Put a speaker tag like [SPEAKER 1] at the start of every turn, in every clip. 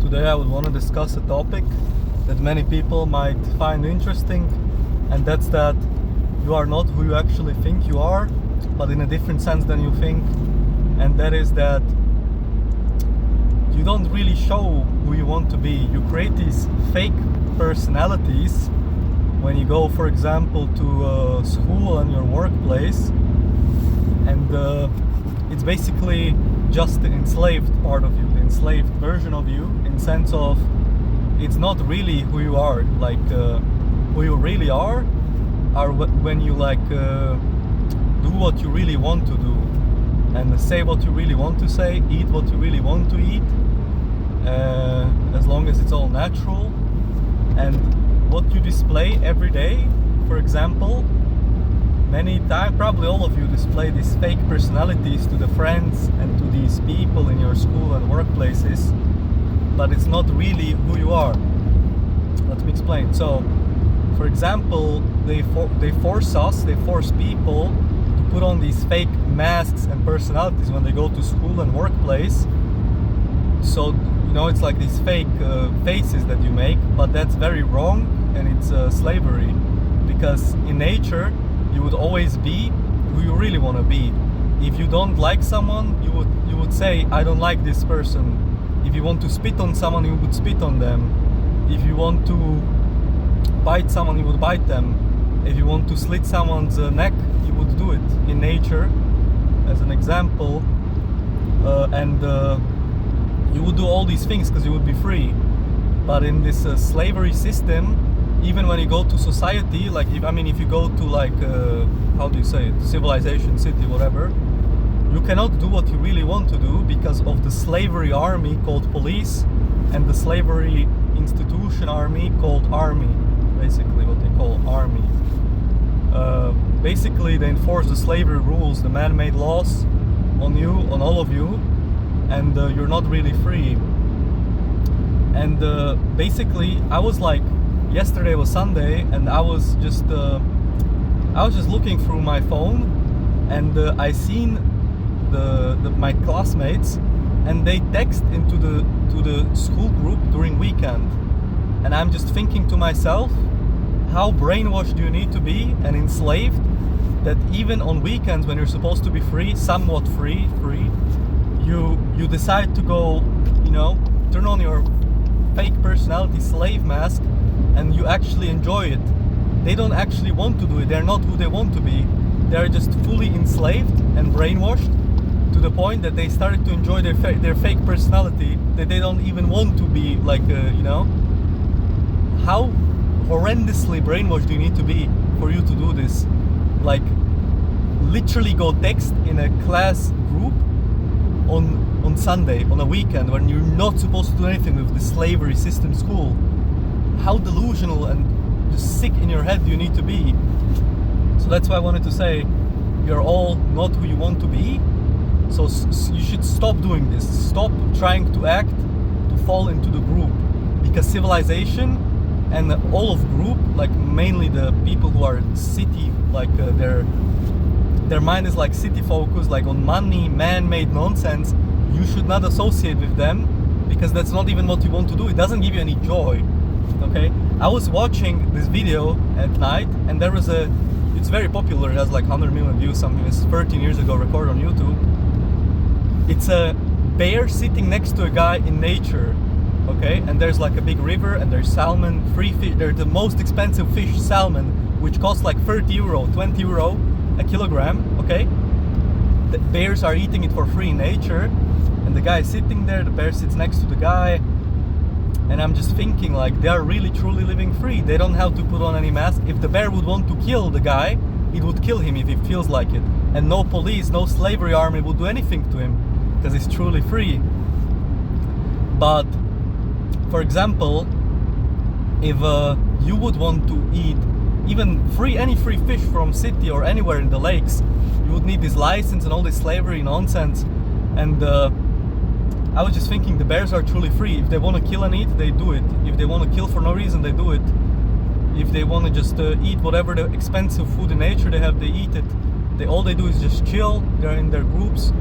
[SPEAKER 1] Today I would want to discuss a topic that many people might find interesting, and that's that you are not who you actually think you are, but in a different sense than you think. And that is that you don't really show who you want to be. You create these fake personalities when you go, for example, to school and your workplace, and it's basically just the enslaved part of you, the enslaved version of you, in sense of it's not really who you are. Like who you really are when you do what you really want to do, and say what you really want to say, eat what you really want to eat, as long as it's all natural. And what you display every day, for example, many times, probably all of you display these fake personalities to the friends and to these people in your school and workplaces, but it's not really who you are. Let me explain. So, for example, they force people to put on these fake masks and personalities when they go to school and workplace. So, it's like these fake faces that you make, but that's very wrong, and it's slavery. Because in nature, you would always be who you really want to be. If you don't like someone, you would say, I don't like this person. If you want to spit on someone, you would spit on them. If you want to bite someone, you would bite them. If you want to slit someone's neck, you would do it in nature, as an example. And you would do all these things because you would be free. But in this slavery system, even when you go to society, if you go to how do you say it, civilization, city, whatever, you cannot do what you really want to do because of the slavery army called police and the slavery institution army called army, basically what they call army. Basically they enforce the slavery rules, the man-made laws on you, on all of you, and you're not really free. And basically I was yesterday was Sunday, and I was just looking through my phone, and I seen my classmates, and they text into the school group during weekend, and I'm just thinking to myself, how brainwashed do you need to be and enslaved that even on weekends when you're supposed to be free, somewhat free, you decide to go, turn on your fake personality slave mask, and you actually enjoy it. They don't actually want to do it. They're not who they want to be. They're just fully enslaved and brainwashed to the point that they started to enjoy their fake personality that they don't even want to be How horrendously brainwashed do you need to be for you to do this? Literally go text in a class group on Sunday, on a weekend, when you're not supposed to do anything with the slavery system school. How delusional and just sick in your head do you need to be? So that's why I wanted to say, you're all not who you want to be. So you should stop doing this. Stop trying to act to fall into the group, because civilization and all of group, mainly the people who are city, their mind is city focused, on money, man-made nonsense. You should not associate with them, because that's not even what you want to do. It doesn't give you any joy. Okay, I was watching this video at night, and it's very popular, it has 100 million views, something. It's 13 years ago, recorded on YouTube. It's a bear sitting next to a guy in nature, okay, and there's a big river, and there's salmon, free fish. They're the most expensive fish, salmon, which costs 30 euro, 20 euro a kilogram, okay. The bears are eating it for free in nature, and the guy is sitting there, the bear sits next to the guy. And I'm just thinking, they are really truly living free. They don't have to put on any mask. If the bear would want to kill the guy, it would kill him if it feels like it. And no police, no slavery army would do anything to him, because he's truly free. But, for example, if you would want to eat even any free fish from city or anywhere in the lakes, you would need this license and all this slavery nonsense. And I was just thinking, the bears are truly free. If they want to kill and eat, they do it. If they want to kill for no reason, they do it. If they want to just eat whatever the expensive food in nature they have, they eat it. All they do is just chill. They're in their groups,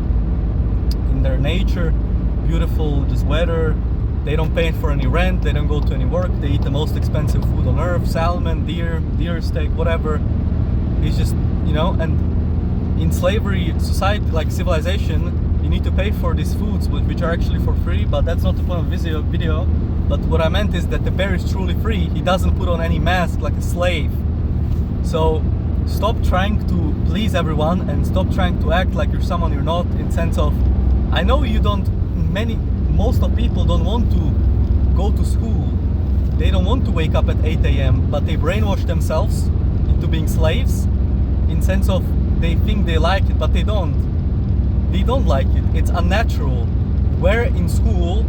[SPEAKER 1] in their nature, beautiful just weather, They don't pay for any rent, they don't go to any work, they eat the most expensive food on earth, salmon, deer steak, whatever. It's just, and in slavery society, like civilization, you need to pay for these foods which are actually for free, but that's not the point of video. But what I meant is that the bear is truly free. He doesn't put on any mask like a slave. So stop trying to please everyone and stop trying to act like you're someone you're not, in sense of, I know you don't, most of people don't want to go to school. They don't want to wake up at 8 a.m. but they brainwash themselves into being slaves, in sense of they think they like it, but they don't. They don't like it. It's unnatural. Where in school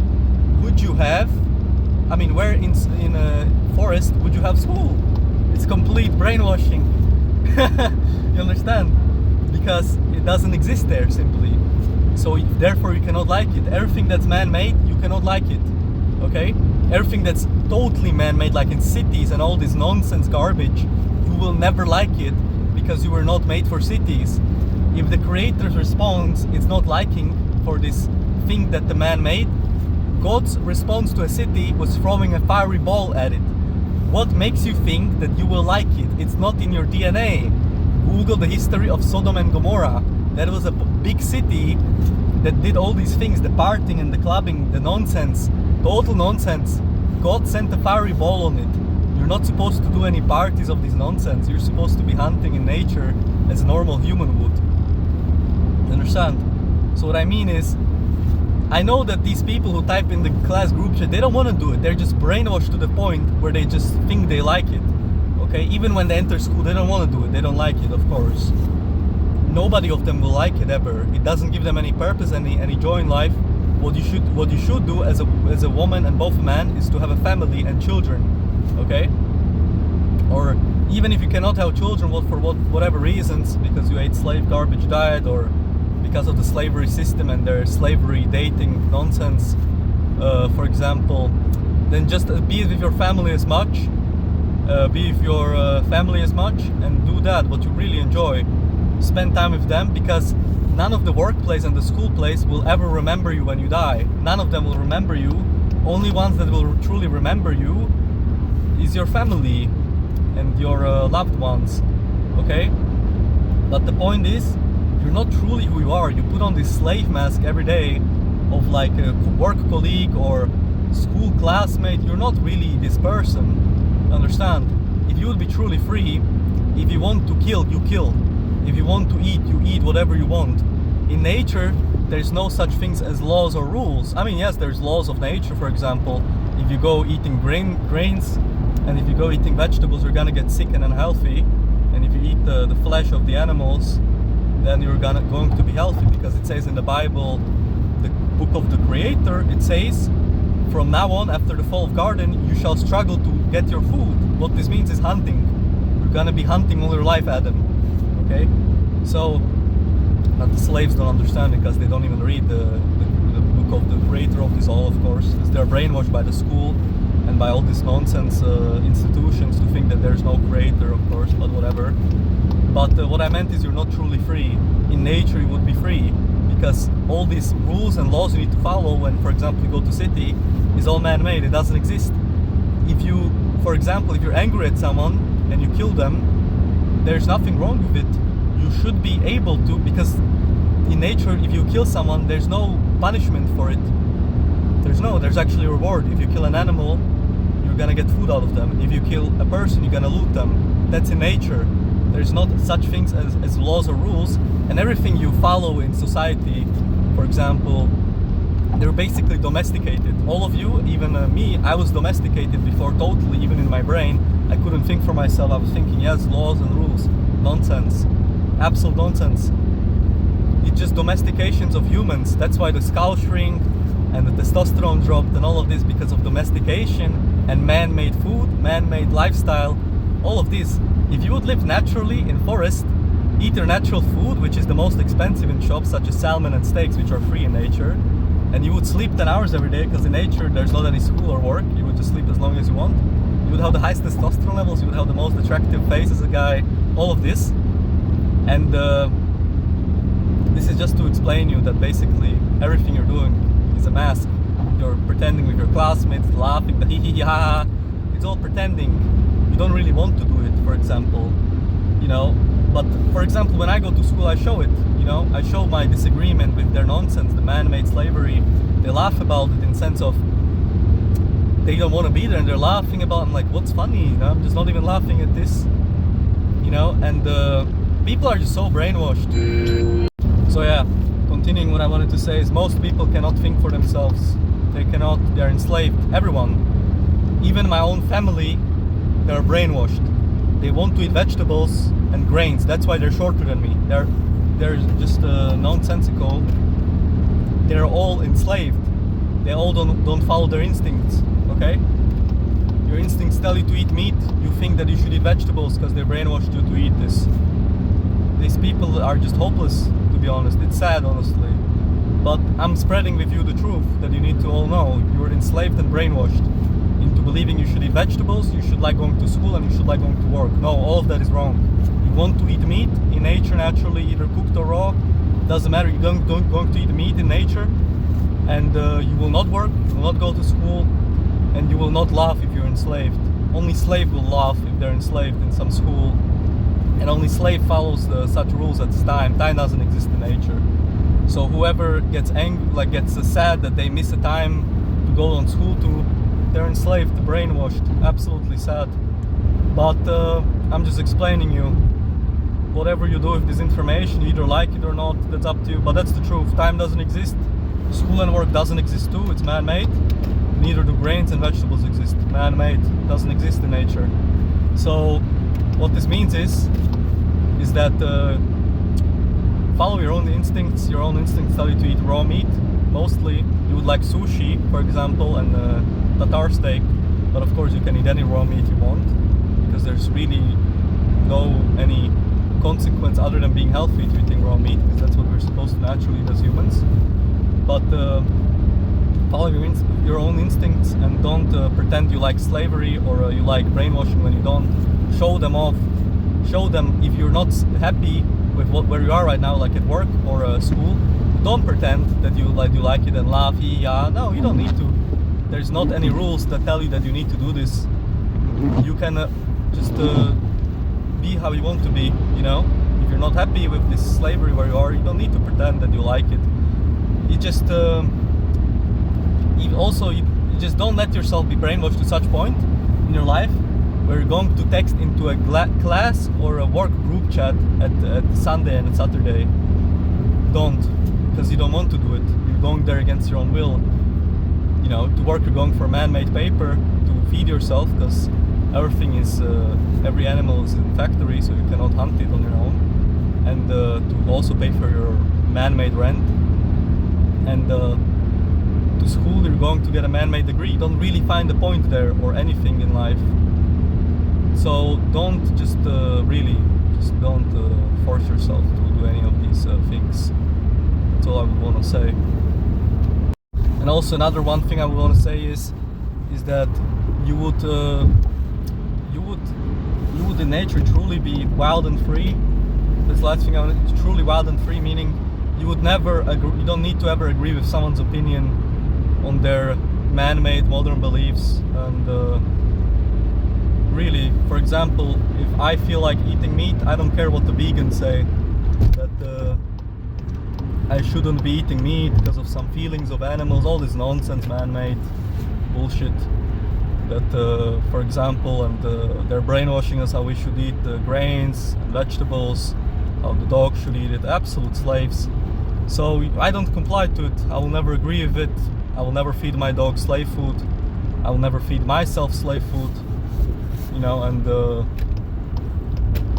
[SPEAKER 1] would you have, where in a forest would you have school? It's complete brainwashing. You understand? Because it doesn't exist there, simply. So therefore you cannot like it. Everything that's man-made, you cannot like it. Okay? Everything that's totally man-made, like in cities and all this nonsense garbage, you will never like it because you were not made for cities. If the creator's response is not liking for this thing that the man made, God's response to a city was throwing a fiery ball at it. What makes you think that you will like it? It's not in your DNA. Google the history of Sodom and Gomorrah. That was a big city that did all these things, the partying and the clubbing, the nonsense, total nonsense. God sent a fiery ball on it. You're not supposed to do any parties of this nonsense. You're supposed to be hunting in nature as a normal human would. You understand? So what I mean is, I know that these people who type in the class group chat, they don't want to do it. They're just brainwashed to the point where they just think they like it. Okay? Even when they enter school, they don't want to do it. They don't like it, of course. Nobody of them will like it ever. It doesn't give them any purpose, any joy in life. What you should do as a woman and both man is to have a family and children. Okay? Or even if you cannot have children, for whatever reasons, because you ate slave garbage diet, or because of the slavery system and their slavery dating nonsense, for example, then just be with your family as much. Be with your family as much and do that, what you really enjoy. Spend time with them, because none of the workplace and the school place will ever remember you when you die. None of them will remember you. Only ones that will truly remember you is your family and your loved ones. Okay? But the point is, you're not truly who you are. You put on this slave mask every day of like a work colleague or school classmate. You're not really this person. Understand? If you would be truly free, if you want to kill, you kill. If you want to eat, you eat whatever you want. In nature, there's no such things as laws or rules. Yes, there's laws of nature. For example, if you go eating grains and if you go eating vegetables, you're gonna get sick and unhealthy. And if you eat the flesh of the animals, then you're going to be healthy, because it says in the Bible, the book of the Creator, it says, from now on, after the fall of garden, you shall struggle to get your food. What this means is hunting. You're gonna be hunting all your life, Adam. Okay? So, but the slaves don't understand it, because they don't even read the book of the Creator of this all, of course, because they're brainwashed by the school and by all these nonsense institutions to think that there's no Creator, of course, but whatever. But what I meant is, you're not truly free. In nature you would be free, because all these rules and laws you need to follow when, for example, you go to city, is all man-made. It doesn't exist. If you, for example, if you're angry at someone and you kill them, there's nothing wrong with it. You should be able to, because in nature, if you kill someone, there's no punishment for it. There's actually a reward. If you kill an animal, you're gonna get food out of them. If you kill a person, you're gonna loot them. That's in nature. There's not such things as laws or rules, and everything you follow in society, for example, they're basically domesticated. All of you, even me, I was domesticated before totally, even in my brain. I couldn't think for myself. I was thinking, yes, laws and rules. Nonsense. Absolute nonsense. It's just domestications of humans. That's why the skull shrink and the testosterone dropped and all of this, because of domestication and man-made food, man-made lifestyle, all of this. If you would live naturally in forest, eat your natural food, which is the most expensive in shops, such as salmon and steaks, which are free in nature, and you would sleep 10 hours every day, because in nature there's not any school or work, you would just sleep as long as you want, you would have the highest testosterone levels, you would have the most attractive face as a guy, all of this. And this is just to explain you that basically everything you're doing is a mask. you're pretending with your classmates, laughing, the hee hee ha ha. It's all pretending. You don't really want to do it, for example, you know. But for example, when I go to school, I show it, you know. I show my disagreement with their nonsense, the man-made slavery. They laugh about it in sense of they don't want to be there, and they're laughing about it. I'm like, what's funny? You know, I'm just not even laughing at this, you know. And people are just so brainwashed. So yeah, continuing, what I wanted to say is most people cannot think for themselves. They cannot. They're enslaved. Everyone, even my own family, they're brainwashed. They want to eat vegetables and grains. That's why they're shorter than me. They're just nonsensical. They're all enslaved. They all don't follow their instincts. Okay? Your instincts tell you to eat meat. You think that you should eat vegetables because they brainwashed you to eat this. These people are just hopeless, to be honest. It's sad, honestly. But I'm spreading with you the truth that you need to all know. You're enslaved and brainwashed into believing you should eat vegetables, you should like going to school, and you should like going to work. No, all of that is wrong. You want to eat meat in nature naturally, either cooked or raw. Doesn't matter. You're going to eat meat in nature, and you will not work, you will not go to school, and you will not laugh if you're enslaved. Only slave will laugh if they're enslaved in some school, and only slave follows such rules at this time. Time doesn't exist in nature. So whoever gets angry, like gets sad that they miss a time to go on school to, they're enslaved, brainwashed. Absolutely sad. But I'm just explaining you. Whatever you do with this information, you either like it or not, that's up to you. But that's the truth. Time doesn't exist. School and work doesn't exist too. It's man-made. Neither do grains and vegetables exist. Man-made. Doesn't exist in nature. So what this means is that follow your own instincts. Your own instincts tell you to eat raw meat. Mostly you would like sushi, for example, and tartar steak. But of course you can eat any raw meat you want, because there's really any consequence other than being healthy to eating raw meat, because that's what we're supposed to naturally eat as humans. But follow your own instincts, and don't pretend you like slavery or you like brainwashing when you don't. Show them off. Show them if you're not happy with where you are right now, like at work or school. Don't pretend that you like it and laugh. Yeah, no, you don't need to. There's not any rules that tell you that you need to do this. You can just be how you want to be, you know. If you're not happy with this slavery where you are, you don't need to pretend that you like it. You just you just don't let yourself be brainwashed to such point in your life where you're going to text into a class or a work group chat at Sunday and Saturday. Don't, because you don't want to do it. You're going there against your own will. You know, to work you're going for man-made paper to feed yourself, because every animal is in factory, so you cannot hunt it on your own, and to also pay for your man-made rent, and to school you're going to get a man-made degree. You don't really find a point there or anything in life. So don't don't force yourself to do any of these things. That's all I would want to say. And also another one thing I would want to say is that you would in nature truly be wild and free. This last thing I want to, truly wild and free, meaning you would never agree, you don't need to ever agree with someone's opinion on their man-made modern beliefs. And really, for example, if I feel like eating meat, I don't care what the vegans say, that I shouldn't be eating meat because of some feelings of animals. All this nonsense, man-made bullshit. That, for example, and they're brainwashing us how we should eat grains and vegetables, how the dog should eat it. Absolute slaves. So I don't comply to it. I will never agree with it. I will never feed my dog slave food. I will never feed myself slave food. You know, and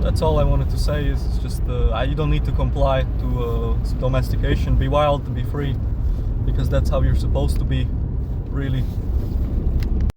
[SPEAKER 1] that's all I wanted to say. Is just you don't need to comply to domestication. Be wild and be free, because that's how you're supposed to be, really.